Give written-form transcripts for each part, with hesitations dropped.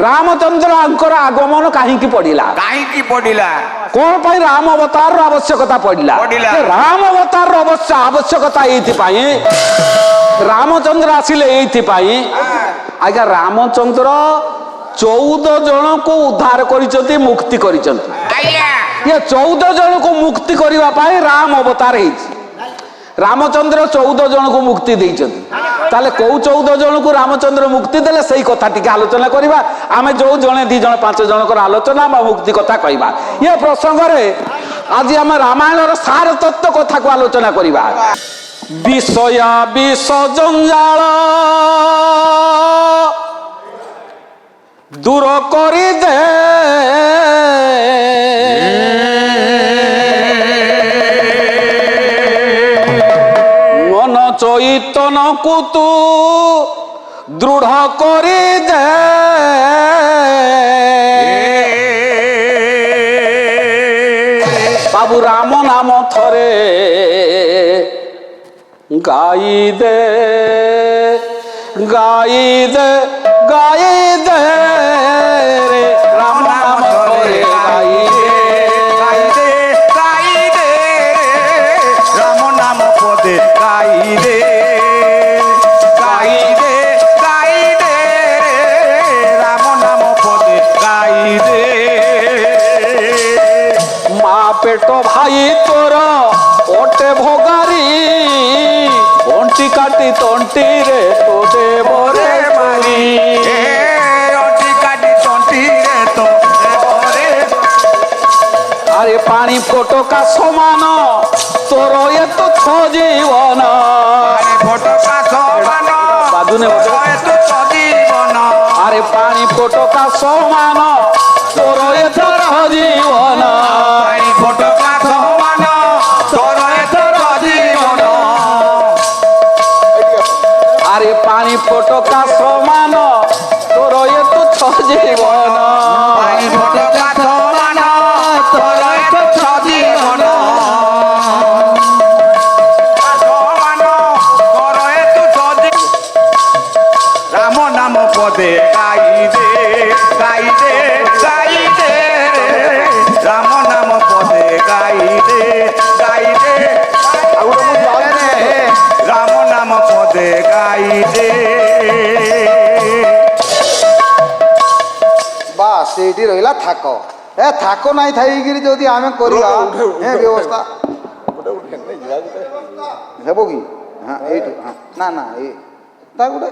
ରାମଚନ୍ଦ୍ରଙ୍କର ଆଗମନ କାହିଁକି ପଡିଲା? କଣ ପାଇଁ ରାମ ଅବତାରର ଆବଶ୍ୟକତା ପଡିଲା? ରାମ ଅବତାରର ଆବଶ୍ୟକତା ଏଇଥିପାଇଁ, ରାମଚନ୍ଦ୍ର ଆସିଲେ ଏଇଥିପାଇଁ। ଆଜ୍ଞା, ରାମଚନ୍ଦ୍ର 14 ଜଣଙ୍କୁ ଉଦ୍ଧାର କରିଛନ୍ତି, ମୁକ୍ତି କରିଛନ୍ତି। ଇଏ 14 ଜଣଙ୍କୁ ମୁକ୍ତି କରିବା ପାଇଁ ରାମ ଅବତାର ହେଇଛି। ରାମଚନ୍ଦ୍ର 14 ଜଣଙ୍କୁ ମୁକ୍ତି ଦେଇଛନ୍ତି। ତାହେଲେ କୋଉ 14 ଜଣଙ୍କୁ ରାମଚନ୍ଦ୍ର ମୁକ୍ତି ଦେଲେ ସେଇ କଥା ଟିକେ ଆଲୋଚନା କରିବା। ଆମେ ଯୋଉ ଜଣେ 2 ଜଣ 5 ଜଣଙ୍କର ଆଲୋଚନା ବା ମୁକ୍ତି କଥା କହିବା। ଏ ପ୍ରସଙ୍ଗରେ ଆଜି ଆମେ ରାମାୟଣର ସାର ତତ୍ତ୍ୱ କଥାକୁ ଆଲୋଚନା କରିବା। ବିଷୟା ବିଷ ଜଞ୍ଜାଳ ଦୂର କରିଦେ, ମନ ଚୈତନକୁ ତୁ ଦୃଢ଼ କରିଦେ। ବାବୁ ରାମ ନାମ ଥରେ ଗାଇଦେ, ଗାଇଦେ, ଗାଇଦେ ରେ ରାମ ନାମ ଥରେ ଗାଇଦେ, ଗାଇଦେ, ଗାଇଦେ ରାମ ନାମ ପଦେ ଗାଇଦେ, ଗାଇଦେ, ଗାଇଦେ ରାମ ନାମ ପଦେ ଗାଇଦେ। ମା ପେଟ ଭାଇ ତୋର ଅଟେ ଭଗାରୀ, ଅଣ୍ଟି କାଟି ତଣ୍ଟିରେ ତୋ ଦେବରେ ମାରି, ଅଣ୍ଟି କାଟି ତଣ୍ଟିରେ ତୋ ଦେବରେ। ଆରେ ପାଣି ଫୋଟକା ସମାନ ତୋର ଏ ତୁଚ୍ଛ ଜୀବନ, ଫଟକା ସମାନ ବାଜୁନେ ତୁଚ୍ଛ ଜୀବନ। ଆରେ ପାଣି ଫୋଟକା ସମାନ ତୋର ଏ ତୁଚ୍ଛ ଜୀବନ, ଫଟକା ସମାନ ତୋର ଏଥର ଜୀବନ। আরে পানি ফোটকা সমান তোর এ তুচ্ছ জীবন, ফটকা সমান তোর এথর জীবন। সমান তোর এতুচ্ছ রাম নাম পদে গাইদে, গাইদে, গাইদে রাম নাম পদে গাইদে, গাইদে রাম নাম পদে গাইদে। বাস এইটি রহিলা থাক। এ থাক নাই থাইকিরি যদি আমি করিবা এ ব্যবস্থা হেব কি? হ্যাঁ এইটু, হ্যাঁ না না এই তা গোটে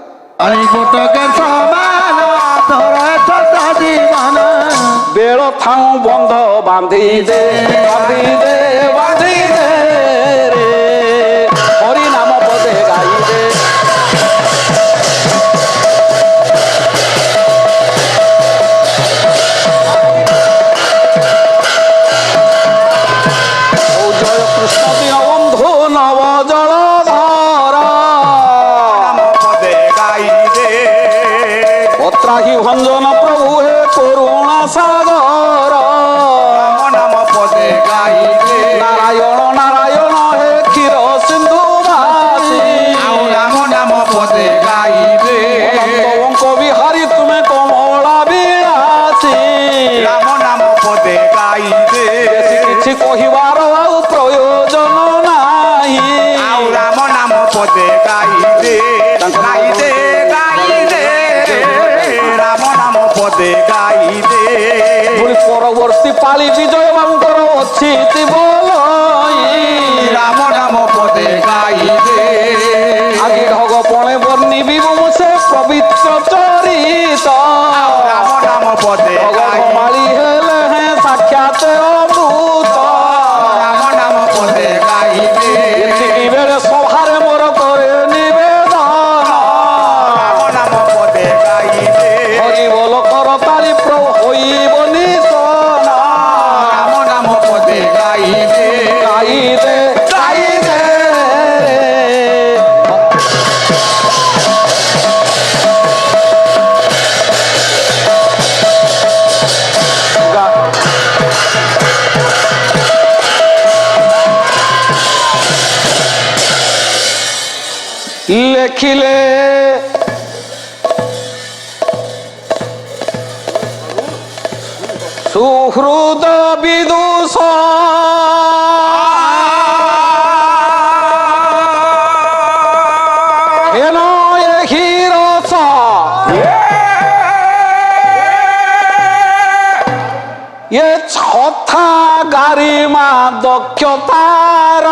বেড় থাও বন্ধ বাঁধি দে, বাঁধি দে, বাঁধি দে রে হরি নাম পদে গাই দে। ও জয় কৃষ্ণ দিন বন্ধু নব জলধর, পদে গাইদে অত্রাহি ভঞ্জন প্রভু হে করুণা সাগর, রাম নাম পদে গাইদে নারায়ণ নারায়ণ হে ক্ষীর সিন্ধু ভাসি, রাম নাম পদে গাইদে অঙ্ক বিহারী তুমি কমলা বিলাসী, রাম নাম পদে গাইদে বেশি কিছু কহিবার আর প্রয়োজন নাই, রাম নাম পদে গাইদে, গাইদে, গাইদে রাম নাম পদে গাইদে। পুଣି পরবর্তী পালি বিজয় বাবুଙ୍କର ଅଛି বল, রাম নাম পদে গাইদে আগে ঢগ পণে বর্ণিবি সে পবিত্র চরিত, রাম নাম পদে ঢগ গাইদে মালি হেলে হে সাক্ষাৎ অমৃত, রাম নাম পদে গাইদে এতিকি বেড়ে সভারে মোর করে নিবেদন, রাম নাম পদে গাইদে হরি বল কর তালি প্রভু হইব নিশন, রাম নাম পদে গাইদে গাইদে গাইদে লেখিলে ହୃଦ ବିଦୁଷ ହେନ ଏହି ରସ ଏ ଛଥା ଗାରିମା ଦକ୍ଷତାର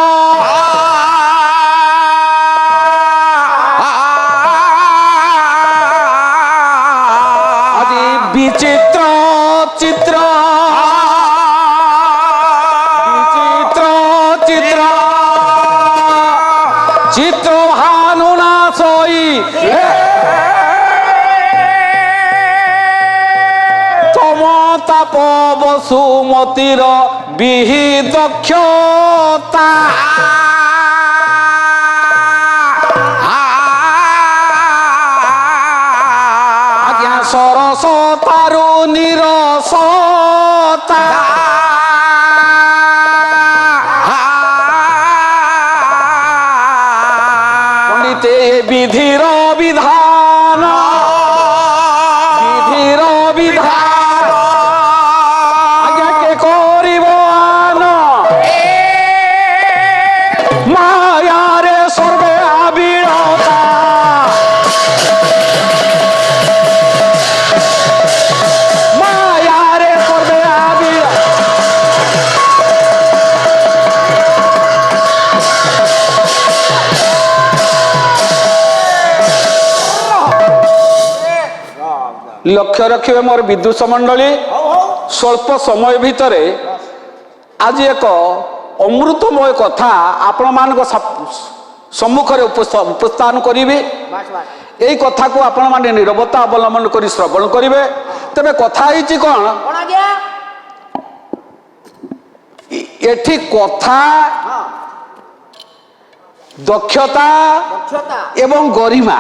ଆଜି ବିଚିତ୍ର ଚିତ୍ର ବିଚିତ୍ର ଚିତ୍ର ଚିତ୍ର ଭାନୁନା ସଇ ତମତାପ ବସୁମତିର ବିହି ଦକ୍ଷତା ଆଜ୍ଞା ସରସ ତାରୁ ନିରସତା ପଣ୍ଡିତେ ବିଧିର ବିଧାନ ବିଧିର ବିଧାନ ଆଜ୍ଞା କେ କରିବ ଆନ ମାୟାରେ ସର୍ବେ ଆବିଳତା ମାୟାରେ ସର୍ବେ ଆବିଳ লক্ষ্য রখিবে মোর বিদ্যুৎ মণ্ডলী স্বল্প সময় ভিতরে আজ এক অমৃতময় কথা আপনার সম্মুখে উপস্থান করিবে এই কথাকে আপনার নীরবতা অবলম্বন করে শ্রবণ করবে তবে কথা হয়েছি কণ এটি কথা দক্ষতা এবং গরিমা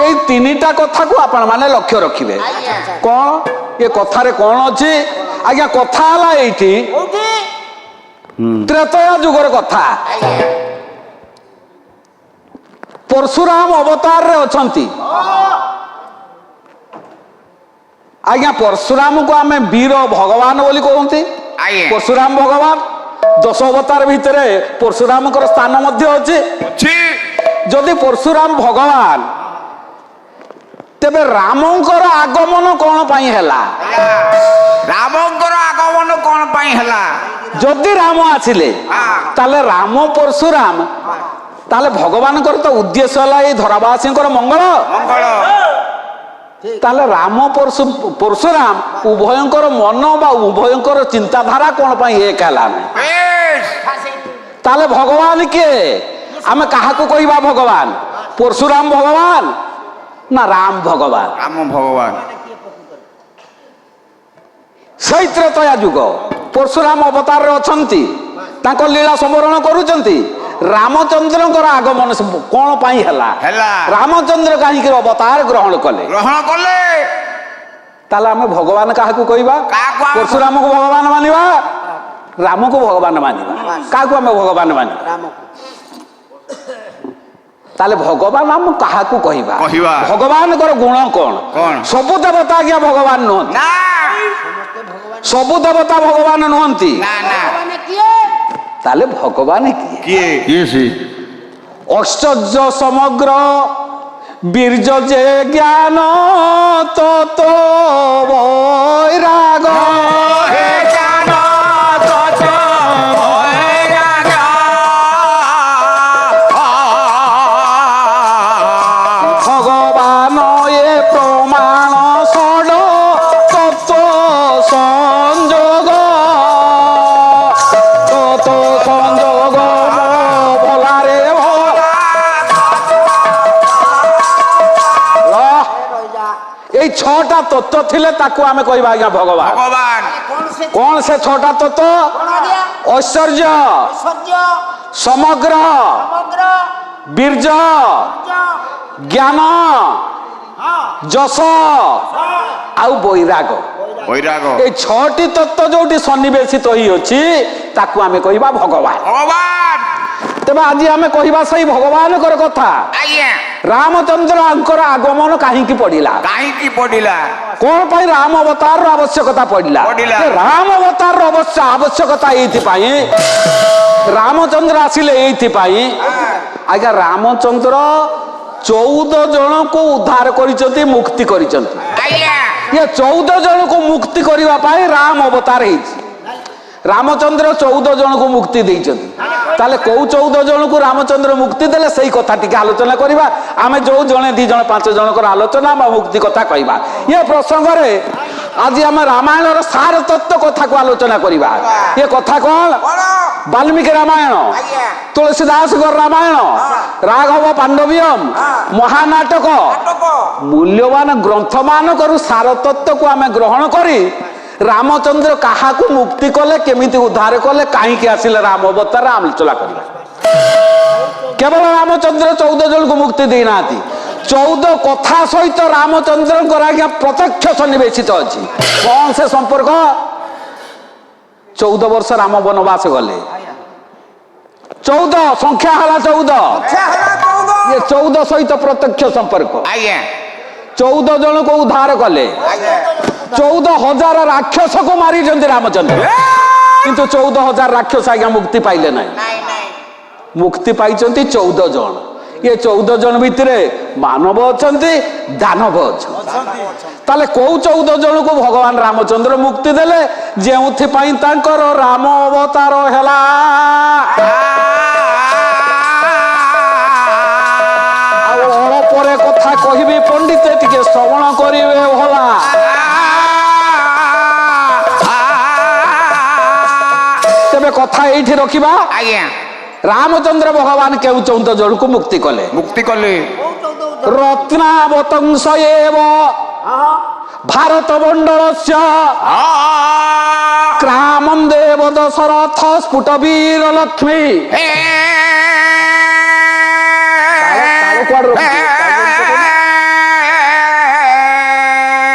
এই তিনটা কথাকে আপনার মানে লক্ষ্য রাখবে কোন এ কথারে কোন আছে আজ্ঞা কথা হল এইটি ত্রেতয়া যুগর কথা পরশুরাম অবতারে অছন্তি আজ্ঞা পরশুরামকে আমি বীর ভগবান বলি কহନ୍ତି পরশুরাম ভগবান দশ অবতার ভিতরে পরশুরামଙ୍କର স্থান মধ্যে আছে যদি পরশুরাম ভগবান তেবে রামଙ୍କର আগমন কোন পাই হেলা রামଙ୍କର আগমନ କଣ ପାଇଁ ହେଲା যদি রাম আসিলে তাহলে রাম পরশুরাম তাহলে ভগবানଙ୍କର তো উদ্দেশ্য হলা এই ধরাবাসীଙ୍କର মঙ্গল ମଙ୍ଗଳ তাহলে রাম পরশুরাম উভয়ঙ্কর মন বা উভয়ঙ্কর চিন্তাধারা কোন পাই এক হেলা বেশ তাহলে ভগবান কে আমি কাহাকু কইবা ভগবান পরশুরাম ভগবান না রাম ভগবান রাম ভগবান সেই ত্রেতয়া যুগ পরশুরাম অবতারে অছন্তি তাଙ୍କ লীলা সমରଣ କରୁଛନ୍ତି ରାମଚନ୍ଦ୍ରଙ୍କର ଆଗମନ କଣ ପାଇଁ ହେଲା ରାମଚନ୍ଦ୍ର କାହିଁକି ଅବତାର ଗ୍ରହଣ କଲେ ତାହେଲେ ଆମେ ଭଗବାନ କାହାକୁ କହିବା ପରଶୁରାମକୁ ଭଗବାନ ମାନିବା ରାମକୁ ଭଗବାନ ମାନିବା କାହାକୁ ଆମେ ଭଗବାନ ମାନିବା ତାହେଲେ ଭଗବାନ ଆମ କାହାକୁ କହିବା ଭଗବାନଙ୍କର ଗୁଣ କଣ ସବୁ ଦେବତା ଆଜ୍ଞା ଭଗବାନ ନୁହନ୍ତି ସବୁ ଦେବତା ଭଗବାନ ନୁହନ୍ତି ତାହେଲେ ଭଗବାନ କିଏ ଐଶ୍ୱର୍ଯ୍ୟ ସମଗ୍ର ବୀର୍ଯ୍ୟ ଯେ ଜ୍ଞାନ ତତ ବୈରାଗ ভগবান এ প্রমাণ ষড তত্ত্ব সংযোগ তত সংযোগ ভোলারে এই ছটা তত্ত্ব থিলে তাকে আমি কইবা আজ্ঞা ভগবান কোন সে ছটা তত্ত্ব ঐশ্বর্য সমগ্র বীর্য জ্ঞান যশ আউ বৈরাগ এই ছটি তত্ত্ব যোটি সন্নিবেশিত হইଅଛି তাকে আমি কইবা ভগবান ତେବେ ଆଜି ଆମେ କହିବା ସେଇ ଭଗବାନଙ୍କର କଥା। ଆଜ୍ଞା ରାମଚନ୍ଦ୍ରଙ୍କର ଆଗମନ କାହିଁକି ପଡିଲା? କାହିଁକି ପଡିଲା? କଣ ପାଇଁ ରାମ ଅବତାରର ଆବଶ୍ୟକତା ପଡିଲା? ପଡିଲା। ରାମ ଅବତାରର ଆବଶ୍ୟକତା ଏଇଥିପାଇଁ, ରାମଚନ୍ଦ୍ର ଆସିଲେ ଏଇଥିପାଇଁ। ଆଜ୍ଞା ରାମଚନ୍ଦ୍ର 14 ଜଣଙ୍କୁ ଉଦ୍ଧାର କରିଛନ୍ତି, ମୁକ୍ତି କରିଛନ୍ତି। ଆଜ୍ଞା ଇଏ 14 ଜଣଙ୍କୁ ମୁକ୍ତି କରିବା ପାଇଁ ରାମ ଅବତାର ହେଇଛି। ରାମଚନ୍ଦ୍ର 14 ଜଣଙ୍କୁ ମୁକ୍ତି ଦେଇଛନ୍ତି। ତାହେଲେ କୋଉ 14 ଜଣଙ୍କୁ ରାମଚନ୍ଦ୍ର ମୁକ୍ତି ଦେଲେ ସେଇ କଥା ଟିକେ ଆଲୋଚନା କରିବା। ଆମେ ଯୋଉ ଜଣେ 2 ଜଣ 5 ଜଣଙ୍କର ଆଲୋଚନା ବା ମୁକ୍ତି କଥା କହିବା। ଏ ପ୍ରସଙ୍ଗରେ ଆଜି ଆମେ ରାମାୟଣର ସାର ତତ୍ତ୍ୱ କଥାକୁ ଆଲୋଚନା କରିବା। ଏ କଥା କଣ? ବାଲ୍ମୀକି ରାମାୟଣ, ତୁଳସୀଦାସଙ୍କର ରାମାୟଣ, ରାଘବ ପାଣ୍ଡବୀୟମ୍, ମହାନାଟକ, ମୂଲ୍ୟବାନ ଗ୍ରନ୍ଥ ମାନଙ୍କରୁ ସାର ତତ୍ତ୍ୱକୁ ଆମେ ଗ୍ରହଣ କରି ରାମଚନ୍ଦ୍ର କାହାକୁ ମୁକ୍ତି କଲେ, କେମିତି ଉଦ୍ଧାର କଲେ, କାହିଁକି ଆସିଲେ ରାମ ଅବତାର ଆଲୋଚନା କରିବା। କେବଳ ରାମଚନ୍ଦ୍ର 14 ଜଣଙ୍କୁ ମୁକ୍ତି ଦେଇନାହାନ୍ତି, 14 କଥା ସହିତ ରାମଚନ୍ଦ୍ରଙ୍କର ଆଜ୍ଞା ପ୍ରତ୍ୟକ୍ଷ ସନ୍ନିବେଶିତ ଅଛି। କଣ ସେ ସମ୍ପର୍କ? 14 ବର୍ଷ ରାମ ବନବାସ ଗଲେ, 14 ସଂଖ୍ୟା ହେଲା 14, ଇଏ 14 ସହିତ ପ୍ରତ୍ୟକ୍ଷ ସମ୍ପର୍କ। ଆଜ୍ଞା 14 ଜଣକୁ ଉଦ୍ଧାର କଲେ, 14,000 ରାକ୍ଷସକୁ ମାରିଛନ୍ତି ରାମଚନ୍ଦ୍ର, କିନ୍ତୁ 14,000 ରାକ୍ଷସ ଆଜ୍ଞା ମୁକ୍ତି ପାଇଲେ ନାହିଁ। ମୁକ୍ତି ପାଇଛନ୍ତି 14 ଜଣ। ये 14 जन भितर मानव अछंती दानव अछंती ताले को 14 जन को भगवान रामचंद्र मुक्ति देले जेउथि पई तांकर राम अवतार हैला। कथा कहबी पंडित टिके श्रवण करिवे भला। तेबे कथा एठी रखिबा। आज्ञा रामचंद्र भगवान केउ 14 जन को मुक्ति कले रत्नावतंस एव भारत मंडलस्य क्रामं देव दशरथ स्फुट वीर लक्ष्मी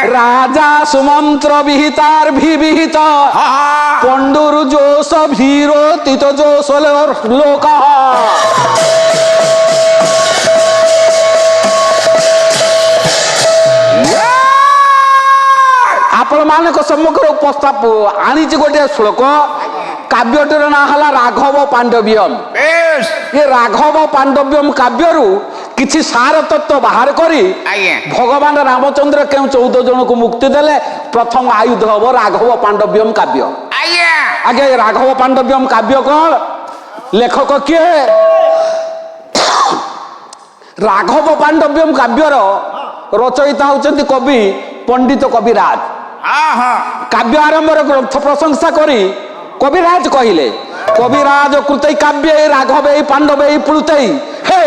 राजा सुमंत्र विहितार विहित पंडुर जोश भीरो तित जोश लोक आपण मानक सम्मुखर उपस्थाप आनी गोटे श्लोक काव्यटर ना हला राघव पांडव्यम। ये राघव पांडव्यम काव्यरु किछि सार तत्व बाहर करी भगवान रामचंद्र के 14 जन को मुक्ति देले। प्रथम आयुध हम राघव पांडव्यम काव्य। आगे राघव पांडव्यम काव्य कौन लेखक किए? राघव पांडव्यम काव्यर रचयिता होचंती कवि पंडित कविराज। काव्य आरंभ ग्रंथ प्रशंसा करी कविराज कहिले कविराज कृतै काव्य राघवे पांडवे प्लुतै हे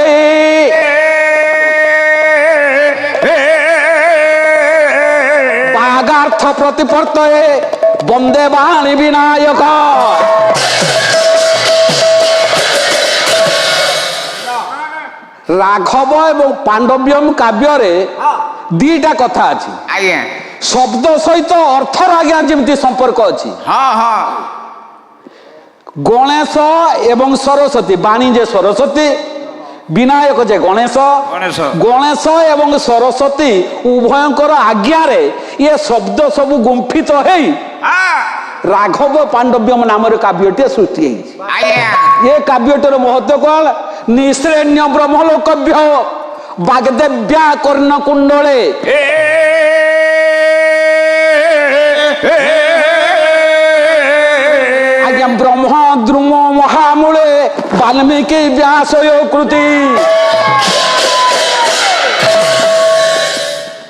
बागार्थ प्रतिपर्तये वंदे वाणी विनायक। राघव एवं पांडव्यम काव्य रे दीटा कथा अछि। शब्द सहित अर्थर आज्ञा जेमती संपर्क अछि। गणेश एवं सरस्वती बाणी जे सरस्वती विनायक जे गणेश गणेश एवं सरस्वती उभयंकर आज्ञा रे ये शब्द सब गुंफित है राघव पांडव्यम नाम काव्यटे सृष्टि ये काव्यटर महत्व कौन? निश्रेण्य ब्रह्मलोकभ्य वाग्देव्या कर्ण कुंडले आज्ञा ब्रह्म द्रुम महामूले वाल्मीकि व्यासयो कृति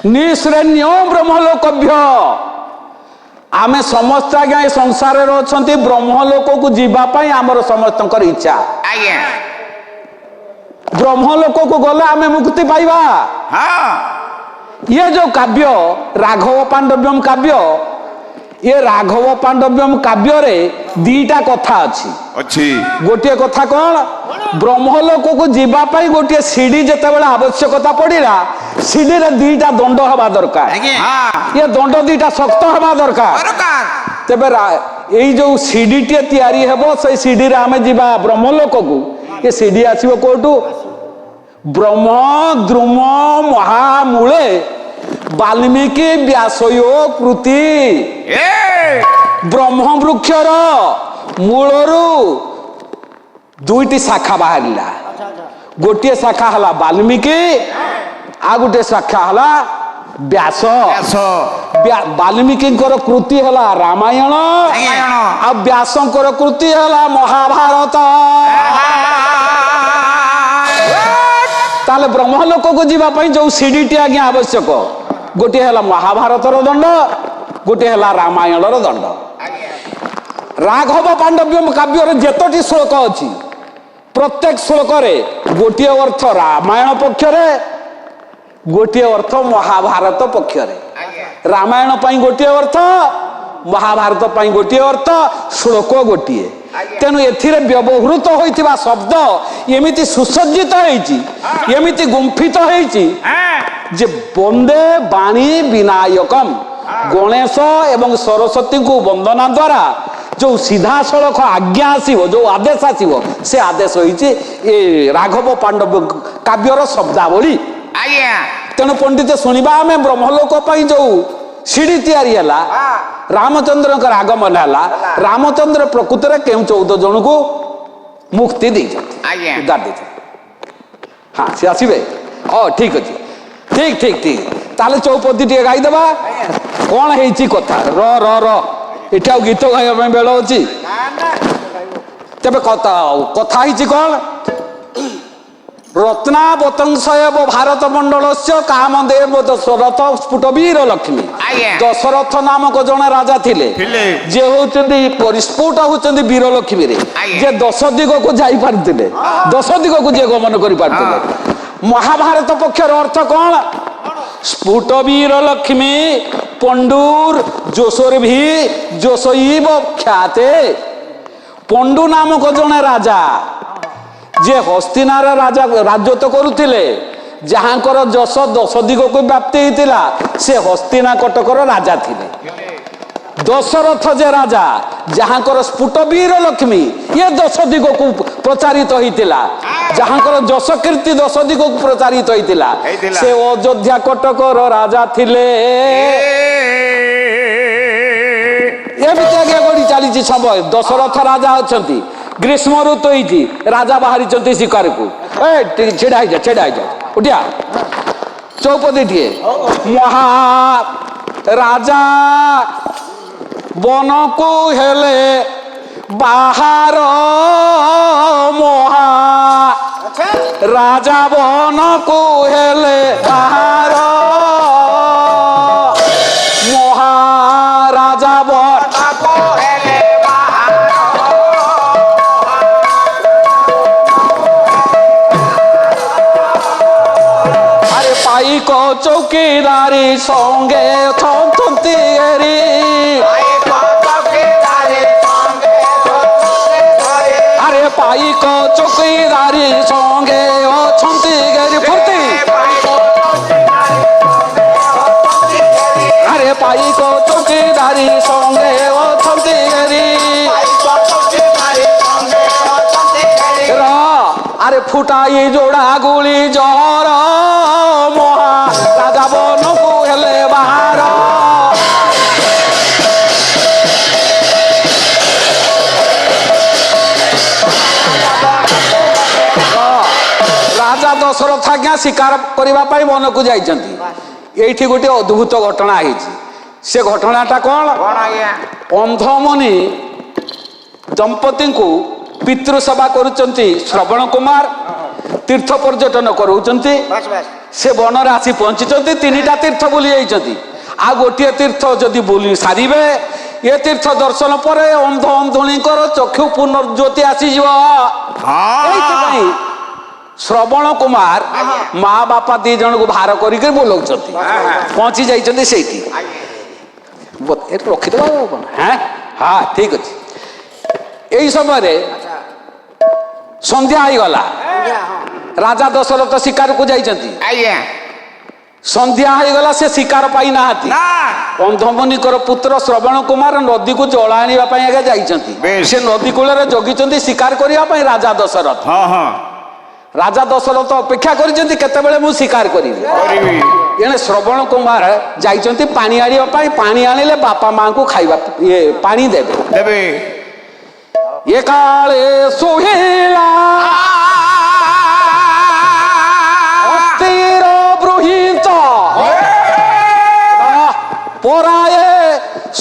निश्रेण्य ब्रह्मलोकभ्य। आमे समस्त आज्ञा संसार अच्छा ब्रह्मलोक को जीवाई आमर समस्त इच्छा। ब्रह्मलोक को गले आमे मुक्ति पाइबा। ये जो काव्य राघव पांडव्यम काव्य ये राघव पांडव्यम काव्य रे दीटा कथा अच्छी। गोटे कथा कौन? ब्रह्मलोक को जीवाई गोटे सीढ़ी जिते आवश्यकता पड़ा सीढ़ी रे दीटा दंड हवा दरकार। ये दंड दीटा शक्त हवा दरकार। तेबे यही जो सीढ़ी टे तैयारी हेबो से सीढ़ी रे आमे जीवा ब्रह्मलोक को ଏ ସିଡି ଆସିବ କୋଉଠୁ? ବ୍ରହ୍ମ ଦ୍ରୁମ ମହାମୂଳେ ବାଲ୍ମୀକି ବ୍ୟାସୟୋ କୃତି। ବ୍ରହ୍ମ ବୃକ୍ଷର ମୂଳରୁ ଦୁଇଟି ଶାଖା ବାହାରିଲା। ଗୋଟିଏ ଶାଖା ହେଲା ବାଲ୍ମୀକି, ଆଉ ଗୋଟିଏ ଶାଖା ହେଲା ବ୍ୟାସ। ବାଲ୍ମୀକିଙ୍କର କୃତି ହେଲା ରାମାୟଣ, ଆଉ ବ୍ୟାସଙ୍କର କୃତି ହେଲା ମହାଭାରତ। ତାହେଲେ ବ୍ରହ୍ମଲୋକକୁ ଯିବା ପାଇଁ ଯୋଉ ସିଡିଟି ଆଜ୍ଞା ଆବଶ୍ୟକ, ଗୋଟିଏ ହେଲା ମହାଭାରତର ଦଣ୍ଡ, ଗୋଟିଏ ହେଲା ରାମାୟଣର ଦଣ୍ଡ। ରାଘବ ପାଣ୍ଡବ୍ୟ କାବ୍ୟର ଯେତୋଟି ଶ୍ଲୋକ ଅଛି, ପ୍ରତ୍ୟେକ ଶ୍ଲୋକରେ ଗୋଟିଏ ଅର୍ଥ ରାମାୟଣ ପକ୍ଷରେ, ଗୋଟିଏ ଅର୍ଥ ମହାଭାରତ ପକ୍ଷରେ। ରାମାୟଣ ପାଇଁ ଗୋଟିଏ ଅର୍ଥ, ମହାଭାରତ ପାଇଁ ଗୋଟିଏ ଅର୍ଥ, ଶ୍ଲୋକ ଗୋଟିଏ। ତେଣୁ ଏଥିରେ ବ୍ୟବହୃତ ହୋଇଥିବା ଶବ୍ଦ ଏମିତି ସୁସଜ୍ଜିତ ହେଇଛି, ଏମିତି ଗୁମ୍ଫିତ ହେଇଛି ଯେ ବନ୍ଦେ ବାଣୀ ବିନାୟକମ୍, ଗଣେଶ ଏବଂ ସରସ୍ୱତୀଙ୍କୁ ବନ୍ଦନା ଦ୍ୱାରା ଯୋଉ ସିଧାସଳଖ ଆଜ୍ଞା ଆସିବ, ଯୋଉ ଆଦେଶ ଆସିବ, ସେ ଆଦେଶ ହେଇଛି ଏ ରାଘବ ପାଣ୍ଡବ କାବ୍ୟର ଶବ୍ଦାବଳୀ। ତେଣୁ ପଣ୍ଡିତ ଶୁଣିବା ଆମେ ବ୍ରହ୍ମଲୋକ ପାଇଁ ଯୋଉ ସିଡି ତିଆରି ହେଲା, ରାମଚନ୍ଦ୍ରଙ୍କର ଆଗମନ ହେଲା। ରାମଚନ୍ଦ୍ର ପ୍ରକୃତରେ କେଉଁ 14 ଜଣଙ୍କୁ ମୁକ୍ତି ଦେଇଛନ୍ତି, ଉଦ୍ଧାର ଦେଇଛନ୍ତି। ହଁ, ସେ ଆସିବେ। ଠିକ ଅଛି, ଠିକ ଠିକ ଠିକ। ତାହେଲେ ଚୌପଦୀ ଟିକେ ଗାଇଦେବା। କଣ ହେଇଛି କଥା? ର ର ର ଏଠି ଆଉ ଗୀତ ଗାଇବା ପାଇଁ ବେଳ ଅଛି? ତେବେ କଥା ହେଇଛି କଣ? ରତ୍ନାବତଂଶୟବ ଭାରତ ମଣ୍ଡଳସ୍ୟ କାମଦେବ ଦଶରଥ ସ୍ଫୁଟ ବୀର ଲକ୍ଷ୍ମୀ। ଦଶରଥ ନାମକ ଜଣେ ରାଜା ଥିଲେ, ଯିଏ ହଉଛନ୍ତି ପରିସ୍ଫୁଟ ହଉଛନ୍ତି ବୀର ଲକ୍ଷ୍ମୀରେ, ଯେ 10 ଦିଗକୁ ଯାଇପାରିଥିଲେ, 10 ଦିଗକୁ ଯିଏ ଗମନ କରିପାରିଥିଲେ। ମହାଭାରତ ପକ୍ଷର ଅର୍ଥ କଣ? ସ୍ଫୁଟ ବୀର ଲକ୍ଷ୍ମୀ ପଣ୍ଡୁର ଯୋଶୋର୍ଭି ଯୋଶଇବ ଖ୍ୟାତେ। ପଣ୍ଡୁ ନାମକ ଜଣେ ରାଜା, ଯେ ହସ୍ତିନାର ରାଜା ରାଜତ୍ୱ କରୁଥିଲେ, ଯାହାଙ୍କର ଯଶ 10 ଦିଗକୁ ବ୍ୟାପ୍ତି ହେଇଥିଲା, ସେ ହସ୍ତିନା କଟକର ରାଜା ଥିଲେ। ଦଶରଥ ଯେ ରାଜା, ଯାହାଙ୍କର ସ୍ଫୁଟ ବୀର ଲକ୍ଷ୍ମୀ, ଇଏ 10 ଦିଗକୁ ପ୍ରଚାରିତ ହେଇଥିଲା, ଯାହାଙ୍କର ଯଶ କୀର୍ତ୍ତି 10 ଦିଗକୁ ପ୍ରଚାରିତ ହେଇଥିଲା, ସେ ଅଯୋଧ୍ୟା କଟକର ରାଜା ଥିଲେ। ଏମିତି ଆଜ୍ଞା ଗଡ଼ି ଚାଲିଛି ସମୟ। ଦଶରଥ ରାଜା ଅଛନ୍ତି, ଗ୍ରୀଷ୍ମ ଋତୁ ହେଇଛି, ରାଜା ବାହାରିଛନ୍ତି ଶିକାରକୁ। ଛିଡା ହେଇଯା, ଛିଡା ହେଇଯା, ଉଠିଆ। ଚୌପଦୀଟିଏ। ମହା ରାଜା ବନକୁ ହେଲେ ବାହାର, ମହା ରାଜା ବନକୁ ହେଲେ ବାହାର, ମହାରାଜା ବନକୁ ହେଲେ ବାହାର। আরে পাইক চৌকিদারি সঙ্গে অছন্তি এরি, আরে পাইক চৌকিদারি সঙ্গে অছন্তি গেরি ফুর্তি, আরে পাইক চৌকিদারি সঙ্গে অছন্তি গেরি। আরে ফুটাই জোড়া গুলি জহর, মহা রাজা বনকু হেলে বাহার। রাজা দশরথ আজ্ঞা শিকার করিবা পাই বনকু যাইছন্তি। এইটি গোটে অদ্ভুত ঘটনা হয়েছে। সে ঘটনাটা কোন? অন্ধমণি দম্পতিଙ୍କୁ ପିତୃ ସେବା କରୁଛନ୍ତି ଶ୍ରବଣ କୁମାର, ତୀର୍ଥ ପର୍ଯ୍ୟଟନ କରାଉଛନ୍ତି। ସେ ବନରେ ଆସି ପହଞ୍ଚିଛନ୍ତି, 3ଟା ତୀର୍ଥ ବୁଲି ଯାଇଛନ୍ତି। ଆଉ ଗୋଟିଏ ତୀର୍ଥ ଯଦି ବୁଲି ସାରିବେ, ଏ ତୀର୍ଥ ଦର୍ଶନ ପରେ ଅନ୍ଧ ଅନ୍ଧୁଣୀଙ୍କର ଚକ୍ଷୁ ପୁନର୍ଜ୍ୟୋତି ଆସିଯିବ। ଏଇଥିପାଇଁ ଶ୍ରବଣ କୁମାର ମା ବାପା 2 ଜଣଙ୍କୁ ଭାର କରିକି ବୁଲାଉଛନ୍ତି। ପହଞ୍ଚି ଯାଇଛନ୍ତି ସେଇଠି। ରଖିଦେବା। ହଁ, ଠିକ ଅଛି। এই সময়ে সন্ধ্যা হয়ে গলা। রাজা দশরথ শিকারକୁ ଯାଇଛନ୍ତି। ସନ୍ଧ୍ୟା ହେଇଗଲା ସେ ଶିକାର ପାଇନାହାନ୍ତି। ନା ଅନ୍ଧମୁନିଙ୍କର ପୁତ୍ର ଶ୍ରବଣ କୁମାର ନଦୀକୁ ଜଳ ଆଣିବା ପାଇଁ ଆଗେ ଯାଇଛନ୍ତି। ବେଶ। ସେ ନଦୀ କୂଳରେ ଜଗିଛନ୍ତି ଶିକାର କରିବା ପାଇଁ ରାଜା ଦଶରଥ। ହଁ ହଁ ରାଜା ଦଶରଥ ଅପେକ୍ଷା କରିଛନ୍ତି କେତେବେଳେ ମୁଁ ଶିକାର କରିବି। କରିବି ଏଣେ ଶ୍ରବଣ କୁମାର ଯାଇଛନ୍ତି ପାଣି ଆଣିବା ପାଇଁ। ପାଣି ଆଣିଲେ ବାପା ମାଙ୍କୁ ଖାଇବା ପାଣି ଦେବେ। ଦେବେ ଏ କାଳେ ଶୋଇଲା ଅତିର ବୃହିତ ପରାଏ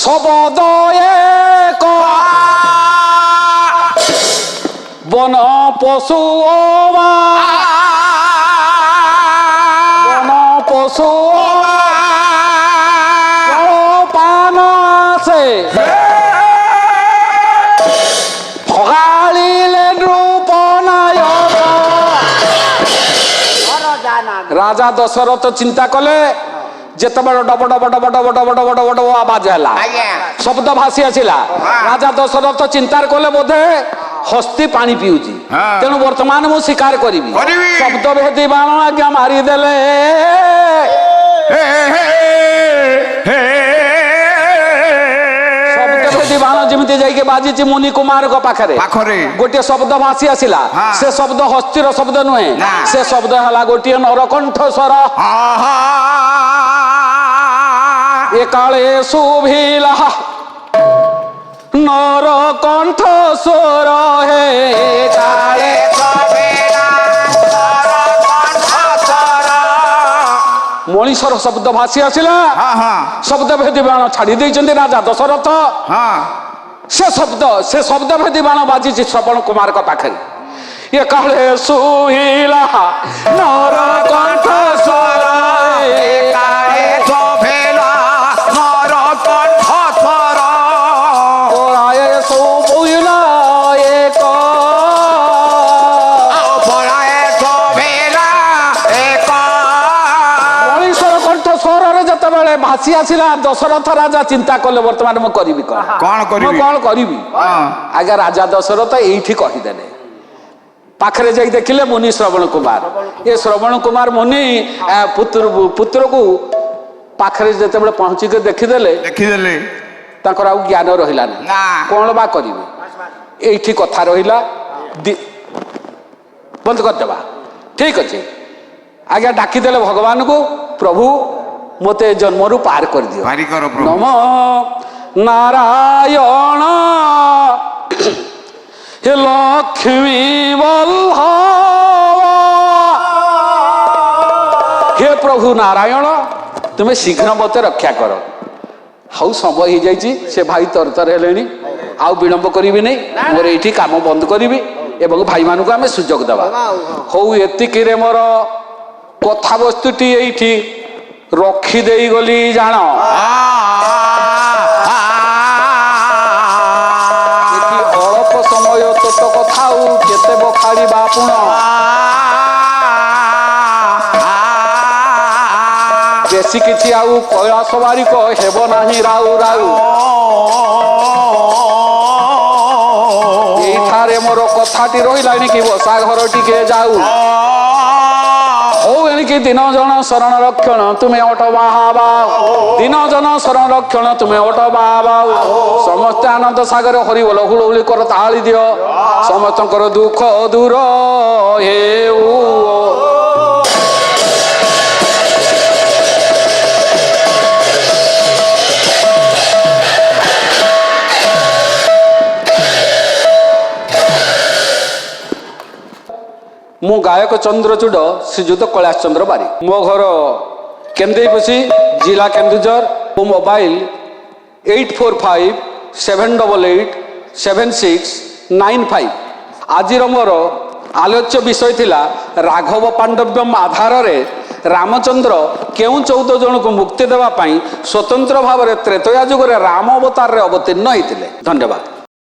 ଶବଦ ଏକ ବନ ପଶୁ ବନ ପଶୁ ପାନ ସେ ভগালিলে নৃপনায়ক। রাজা দশরথ চিন্তা কলে যেতবে ডব ডব ডব ডব ডব ডব ডব ডব আওয়াজ হেলা আজ্ঞা শব্দ ভাসি আসিলা রাজা দশরথ চিন্তার কলে বোধে হস্তি পানি পিউছি হ্যাঁ। তেণু বর্তমান মু শিকার করিবি। করিবি। শব্দ ভেদি বাণ আজ্ঞা মারিদেলে হে হে হে শব্দ ভেদি বাণ যেମିତି ଯାଇକି ବାଜିଛି ମୁନି କୁମାରଙ୍କ ପାଖରେ ପାଖରେ ଗୋଟିଏ ଶବ୍ଦ ଭାସି ଆସିଲା। ହଁ। ସେ ଶବ୍ଦ ହସ୍ତିର ଶବ୍ଦ ନୁହେଁ। ନା। ସେ ଶବ୍ଦ ହେଲା ଗୋଟିଏ ନରକଣ୍ଠ ସ୍ୱର। ଆହା ଏ କାଳେ ଶୁଭିଲା ନରକଣ୍ଠ ସ୍ୱର ହେ କାଳେ ମଣିଷର ଶବ୍ଦ ଭାସି ଆସିଲା। ହଁ ହଁ ଶବ୍ଦ ଭେଦି ବାଣ ଛାଡି ଦେଇଛନ୍ତି ରାଜା ଦଶରଥ। ହଁ ସେ ଶବ୍ଦ ଭେଦି ବାଣ ବାଜିଛି ଶ୍ରବଣ କୁମାରଙ୍କ ପାଖରେ। ଏ କାଳେ ଶୁଭିଲା ନରକଣ୍ଠ ସ୍ୱର ହେ କାଳେ ଶୋଭିଲା ନରକଣ୍ଠ ସ୍ୱର ପରାଏ ଶୁଭିଲା ଏକ ପରାଏ ଶୋଭିଲା ଏକ ମଣିଷର କଣ୍ଠ ସ୍ୱରରେ ଯେତେବେଳେ ଭାସି ଆସିଲା ଦଶରଥ ରାଜା ଚିନ୍ତା କଲେ ବର୍ତ୍ତମାନ ମୁଁ କରିବି କଣ କଣ କରିବି? ମୁଁ କଣ କରିବି। ହଁ ଆଜ୍ଞା ରାଜା ଦଶରଥ ଏଇଠି କହିଦେଲେ। ପାଖରେ ଯାଇ ଦେଖିଲେ ମୁନି ଶ୍ରବଣ କୁମାର। ଏ ଶ୍ରବଣ କୁମାର ମୁନି ପୁତ୍ରକୁ ପାଖରେ ଯେତେବେଳେ ପହଞ୍ଚିକି ଦେଖିଦେଲେ ଦେଖିଦେଲେ ତାଙ୍କର ଆଉ ଜ୍ଞାନ ରହିଲାନି। ନା କଣ ବା କରିବେ। ଏଇଠି କଥା ରହିଲା। ବନ୍ଦ କରିଦେବା ଠିକ ଅଛି। ଆଜ୍ଞା ଡାକିଦେଲେ ଭଗବାନଙ୍କୁ ପ୍ରଭୁ ମୋତେ ଏ ଜନ୍ମରୁ ପାର କରିଦିଅ। ଭାରି କର ପ୍ରଭୁ ନମ ନାରାୟଣ हे लक्ष्मी वल्लभ हे प्रभु नारायण तुम्हें शीघ्र मत रक्षा कर। हाउ समय हो जाइए से भाई तरतर हेले आउ विलंब करी नहीं मोर ये काम बंद करी एवं भाई मान को आम सुजोग देवा। हौ एतिकी मोर कथा वस्तुटी ये रखीदे गली जान अल्प समय तोत कथा केते बखाड़ी बापुण बेसी किछि आउ कैलाश बारिक हेब नाही राउ राउ एठारे मोर कथाटी रहिलानि कि बसा घर टिके जाऊ हौ एणिकी दिन जन शरण रक्षण तुम्हें अट बाहाबा दिन जन शरण रक्षण तुम्हें अट बाहाबा समस्त आनंद सागर हरि बोल हुलहुली कर ताली दियो समस्त दुख दूर हेउ। मु गायक चंद्रचूड़ श्रीजुत कैलाश चंद्र बारिक मो घर केंदेपसी जिला केन्दुझर मो मोबाइल 8457887695 आज मोर आलोच्य विषय थिला राघव पांडव्यम आधार रे रामचंद्र केउ 14 जन को मुक्ति देवा स्वतंत्र भाव में त्रेतया जुग राम अवतार रे अवतीर्ण होते। धन्यवाद।